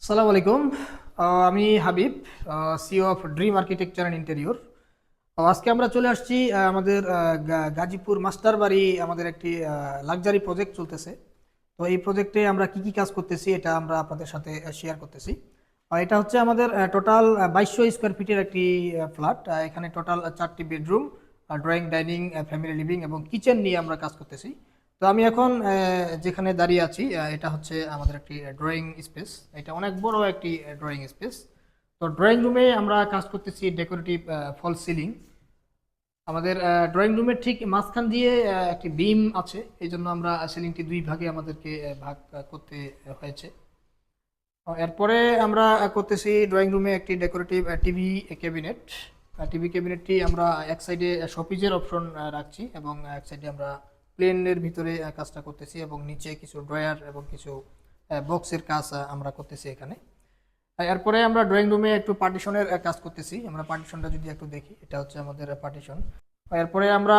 সালাম আলাইকুম। আমি Habib, CO of dream architecture and interior. আজকে আমরা চলে আসছি আমাদের গাজীপুর মাস্টার বাড়ি। আমাদের একটি লাক্সারি প্রজেক্ট চলতেছে। তো এই প্রজেক্টে আমরা কি কি কাজ করতেছি এটা আমরা আপনাদের সাথে শেয়ার করতেছি। এটা হচ্ছে আমাদের টোটাল 2200 স্কোয়ার ফিটের একটি ফ্ল্যাট। এখানে টোটাল 4টি bedroom, drawing, dining, family living এবং কিচেন নিয়ে আমরা কাজ করতেছি। তো আমি এখন যেখানে দাঁড়িয়ে আছি, এটা হচ্ছে আমাদের একটি ড্রয়িং স্পেস। এটা অনেক বড় একটি ড্রয়িং স্পেস। তো ড্রয়িং রুমে আমরা কাজ করতেছি ডেকোরেটিভ ফল সিলিং। আমাদের ড্রয়িং রুমের ঠিক মাঝখান দিয়ে একটি বিম আছে, এই জন্য আমরা সিলিংটি দুই ভাগে আমাদেরকে ভাগ করতে হয়েছে। এরপরে আমরা করতেছি ড্রয়িং রুমে একটি ডেকোরেটিভ টিভি ক্যাবিনেট। টিভি ক্যাবিনেটটি আমরা এক সাইডে শোপিজের অপশন রাখছি এবং এক সাইডে আমরা প্লেনের ভিতরে কাজটা করতেছি এবং নিচে কিছু ড্রয়ার এবং কিছু বক্সের কাজ আমরা করতেছি এখানে। এরপরে আমরা ড্রয়িং রুমে একটু পার্টিশনের কাজ করতেছি। আমরা পার্টিশনটা যদি একটু দেখি, এটা হচ্ছে আমাদের পার্টিশন। এরপরে আমরা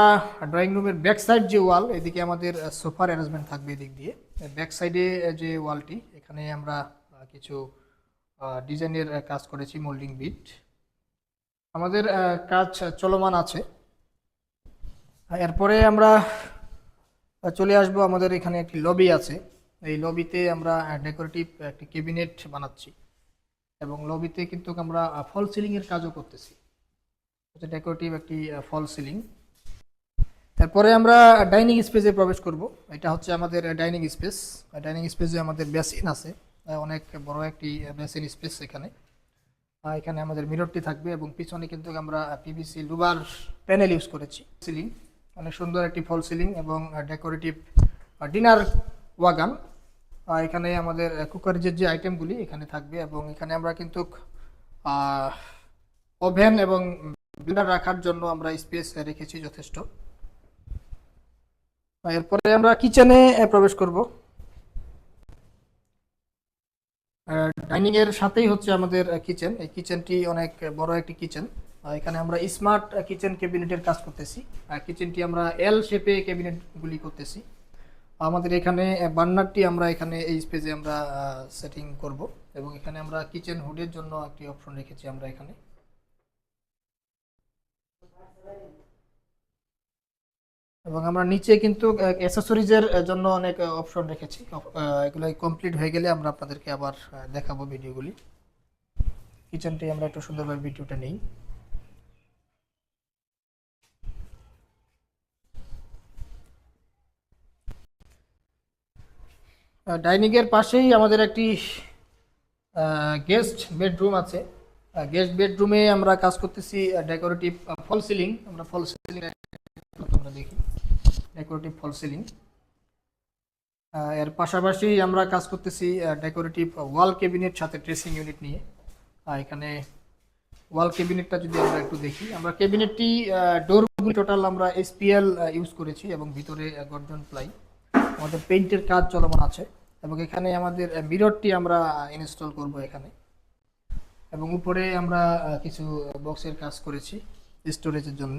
ড্রয়িং রুমের ব্যাক সাইড যে ওয়াল, এদিকে আমাদের সোফার অ্যারেঞ্জমেন্ট থাকবে এদিক দিয়ে। ব্যাক সাইডে যে ওয়ালটি, এখানে আমরা কিছু ডিজাইনের কাজ করেছি, মোল্ডিং বিট। আমাদের কাজ চলমান আছে। এরপরে আমরা চলে আসবো, আমাদের এখানে একটি লবি আছে। এই লবিতে আমরা ডেকোরেটিভ একটি ক্যাবিনেট বানাচ্ছি এবং লবিতে কিন্তু আমরা ফল সিলিং এর কাজও করতেছি। ডেকোরেটিভ একটি ফল সিলিং। তারপরে আমরা ডাইনিং স্পেসে প্রবেশ করব। এটা হচ্ছে আমাদের ডাইনিং স্পেস। ডাইনিং স্পেসে আমাদের বেসিন আছে, অনেক বড় একটি বেসিন স্পেস এখানে। এখানে আমাদের মিররটি থাকবে এবং পিছনে কিন্তু আমরা পিভিসি লুবার প্যানেল ইউজ করেছি। সিলিং অনেক সুন্দর একটি ফল সিলিং এবং ডেকোরেটিভ ডিনার ওয়াগান। এখানে আমাদের কুকারের যে আইটেমগুলি এখানে থাকবে এবং এখানে আমরা কিন্তু ওভেন এবং ব্লেন্ডার রাখার জন্য আমরা স্পেস রেখেছি যথেষ্ট। এরপরে আমরা কিচেনে প্রবেশ করব। ডাইনিং এর সাথেই হচ্ছে আমাদের কিচেন। এই কিচেনটি অনেক বড় একটি কিচেন। এখানে আমরা স্মার্ট কিচেন ক্যাবিনেটের কাজ করতেছি। কিচেনটি আমরা এল শেপে ক্যাবিনেট গুলি করতেছি। আমাদের এখানে বার্নারটি আমরা এখানে এই স্পেসে আমরা সেটিং করব এবং এখানে আমরা কিচেন হুডের জন্য একটি অপশন রেখেছি আমরা এখানে। এবং আমরা নিচে কিন্তু অ্যাক্সেসরিজের জন্য অনেক অপশন রেখেছি। এগুলো কমপ্লিট হয়ে গেলে আমরা আপনাদেরকে আবার দেখাবো ভিডিওগুলি। কিচেনটি আমরা একটু সুন্দরভাবে ভিডিওটা নেই। ডাইনিং এর পাশেই আমাদের একটি গেস্ট বেডরুম আছে। গেস্ট বেডরুমে আমরা কাজ করতেছি ডেকোরেটিভ ফল সিলিং। আমরা ফল সিলিং আমরা দেখি ডেকোরেটিভ ফল সিলিং। এর পাশাপাশি আমরা কাজ করতেছি ডেকোরেটিভ ওয়াল ক্যাবিনেট সাথে ড্রেসিং ইউনিট নিয়ে। এখানে ওয়াল ক্যাবিনেটটা যদি আমরা একটু দেখি, আমরা ক্যাবিনেটটি ডোরগুলি টোটাল আমরা এসপিএল ইউজ করেছি এবং ভিতরে গর্জন প্লাই। আমাদের পেইন্টের কাজ চলমান আছে এবং এখানে আমাদের মিররটি আমরা ইনস্টল করব এখানে। এবং উপরে আমরা কিছু বক্সের কাজ করেছি স্টোরেজের জন্য।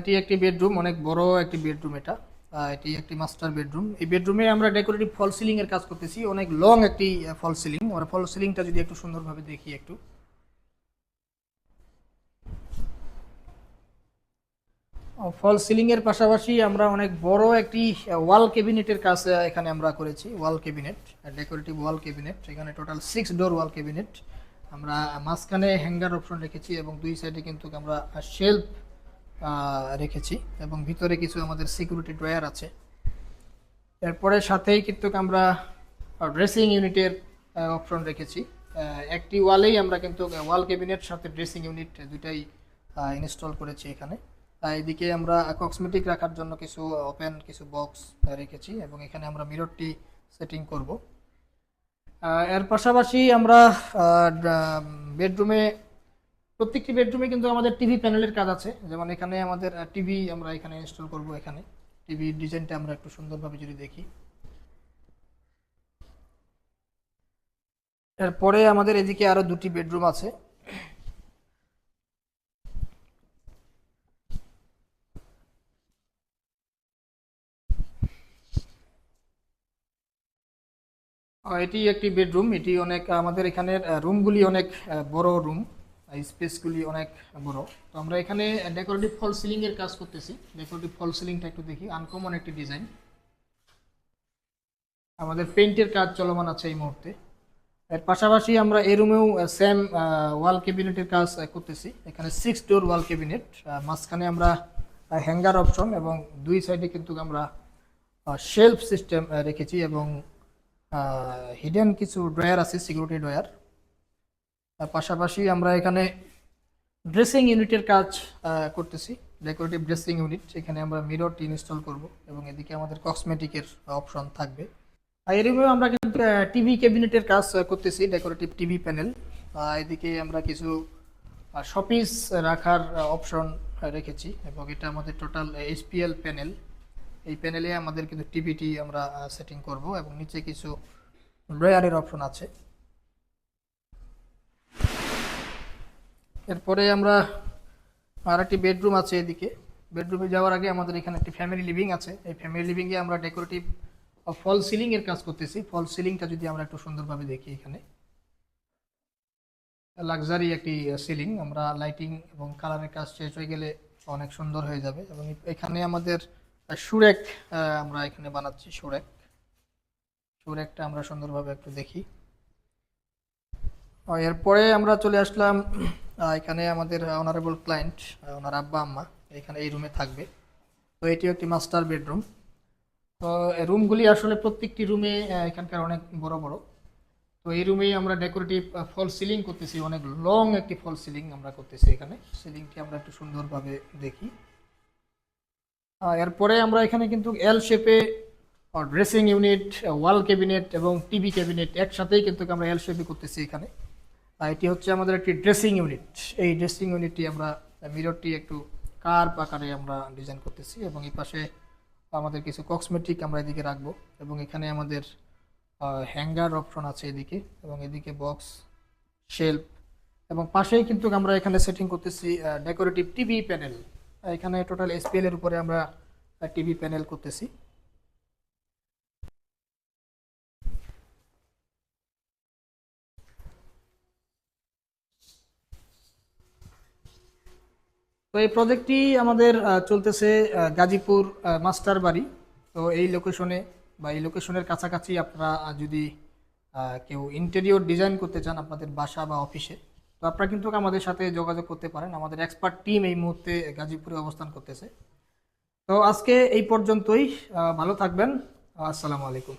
এটি একটি বেডরুম, অনেক বড় একটি বেডরুম এটা। এটি একটি মাস্টার বেডরুম। এই বেডরুমে আমরা ডেকোরেটিভ ফল সিলিং এর কাজ করতেছি, অনেক লং একটি ফল সিলিং। আমরা ফল সিলিংটা যদি একটু সুন্দরভাবে দেখি একটু। ফল সিলিং এর পাশাপাশি আমরা অনেক বড় একটি ওয়াল ক্যাবিনেটের কাজ এখানে আমরা করেছি। ওয়াল ক্যাবিনেট, ডেকোরেটিভ ওয়াল ক্যাবিনেট। এখানে টোটাল 6 ডোর ওয়াল ক্যাবিনেট। আমরা মাঝখানে হ্যাঙ্গার অপশন রেখেছি এবং দুই সাইডে কিন্তু আমরা শেলফ রেখেছি এবং ভিতরে কিছু আমাদের সিকিউরিটি ড্রয়ার আছে। এরপরে সাথেই কিন্তু আমরা ড্রেসিং ইউনিটের অপশন রেখেছি। একটি ওয়ালেই আমরা কিন্তু ওয়াল ক্যাবিনেট সাথে ড্রেসিং ইউনিট দুটাই ইনস্টল করেছি এখানে। এদিকে আমরা কসমেটিক রাখার জন্য কিছু ওপেন কিছু বক্স রেখেছি এবং এখানে আমরা মিররটি সেটিং করব। এর পাশাপাশি আমরা বেডরুমে, প্রত্যেকটি বেডরুমে কিন্তু আমাদের টিভি প্যানেলের কাজ আছে। যেমন এখানে আমাদের টিভি আমরা এখানে ইনস্টল করব। এখানে টিভির ডিজাইনটা আমরা একটু সুন্দরভাবে যদি দেখি। এরপরে আমাদের এদিকে আরো দুটি বেডরুম আছে। এটি একটি বেডরুম। এটি অনেক আমাদের এখানের রুমগুলি অনেক বড় রুম, স্পেসগুলি অনেক বড়। তো আমরা এখানে ডেকোরেটিভ ফল সিলিং এর কাজ করতেছি। ডেকোরেটিভ ফল সিলিংটা একটু দেখি, আনকমন একটি ডিজাইন। আমাদের পেইন্টের কাজ চলমান আছে এই মুহূর্তে। এর পাশাপাশি আমরা এই রুমেও সেম ওয়াল ক্যাবিনেটের কাজ করতেছি। এখানে 6 ডোর ওয়াল ক্যাবিনেট, মাঝখানে আমরা হ্যাঙ্গার অপশন এবং দুই সাইডে কিন্তু আমরা শেলফ সিস্টেম রেখেছি এবং হিডেন কিছু ড্রয়ার আছে, সিকিউরিটি ড্রয়ার। তার পাশাপাশি আমরা এখানে ড্রেসিং ইউনিটের কাজ করতেছি, ডেকোরেটিভ ড্রেসিং ইউনিট। এখানে আমরা মিররটি ইনস্টল করব এবং এদিকে আমাদের কসমেটিকের অপশন থাকবে। আর এই রুমেও আমরা কিন্তু টিভি ক্যাবিনেটের কাজ করতেছি, ডেকোরেটিভ টিভি প্যানেল। এদিকে আমরা কিছু শপিস রাখার অপশন রেখেছি এবং এটা আমাদের টোটাল এইচপিএল প্যানেল। এই প্যানেলে আমাদের কিন্তু টিভিটি আমরা সেটিং করব এবং নিচে কিছু ড্রয়ারের অপশন আছে। এরপরে আমরা আর একটি বেডরুম আছে এদিকে। বেডরুমে যাওয়ার আগে আমাদের এখানে একটি ফ্যামিলি লিভিং আছে। এই ফ্যামিলি লিভিংয়ে আমরা ডেকোরেটিভ ফল সিলিং এর কাজ করতেছি। ফল সিলিংটা যদি আমরা একটু সুন্দরভাবে দেখি, এখানে লাক্সারি একটি সিলিং। আমরা লাইটিং এবং কালারের কাজ শেষ হয়ে গেলে অনেক সুন্দর হয়ে যাবে। এবং এখানে আমাদের সুরেক আমরা এখানে বানাচ্ছি। সুরেকটা আমরা সুন্দরভাবে একটু দেখি। এরপরে আমরা চলে আসলাম এখানে আমাদের অনারেবল ক্লায়েন্ট, ওনার আব্বা আম্মা এখানে এই রুমে থাকবে। তো এটি একটি মাস্টার বেডরুম। তো রুমগুলি আসলে প্রত্যেকটি রুমে এখানকার অনেক বড় বড়। তো এই রুমেই আমরা ডেকোরেটিভ ফল সিলিং করতেছি, অনেক লং একটি ফল সিলিং আমরা করতেছি। এখানে সিলিংটি আমরা একটু সুন্দরভাবে দেখি। এরপরে আমরা এখানে কিন্তু এল শেপে ড্রেসিং ইউনিট, ওয়াল ক্যাবিনেট এবং টিভি ক্যাবিনেট একসাথেই কিন্তু আমরা এল শেপে করতেছি এখানে। এটি হচ্ছে আমাদের একটি ড্রেসিং ইউনিট। এই ড্রেসিং ইউনিটটি আমরা মিররটি একটু কার্ভ আকারে আমরা ডিজাইন করতেছি এবং এই পাশে আমাদের কিছু কসমেটিক আমরা এদিকে রাখবো এবং এখানে আমাদের হ্যাঙ্গার অপশন আছে এদিকে এবং এদিকে বক্স, শেলফ এবং পাশেই কিন্তু আমরা এখানে সেটিং করতেছি ডেকোরেটিভ টিভি প্যানেল। এখানে টোটাল এসপিএল এর উপরে আমরা টিভি প্যানেল করতেছি। তো এই প্রজেক্টটি আমাদের চলতেছে গাজীপুর মাস্টার বাড়ি। তো এই লোকেশনে বা এই লোকেশনের কাছাকাছি আপনারা যদি কেউ ইন্টেরিয়র ডিজাইন করতে চান আপনাদের বাসা বা অফিসে, তো আপনারা কিন্তু আমাদের সাথে যোগাযোগ করতে পারেন। আমাদের এক্সপার্ট টিম এই মুহূর্তে গাজীপুরে অবস্থান করতেছে। তো আজকে এই পর্যন্তই। ভালো থাকবেন। আসসালামু আলাইকুম।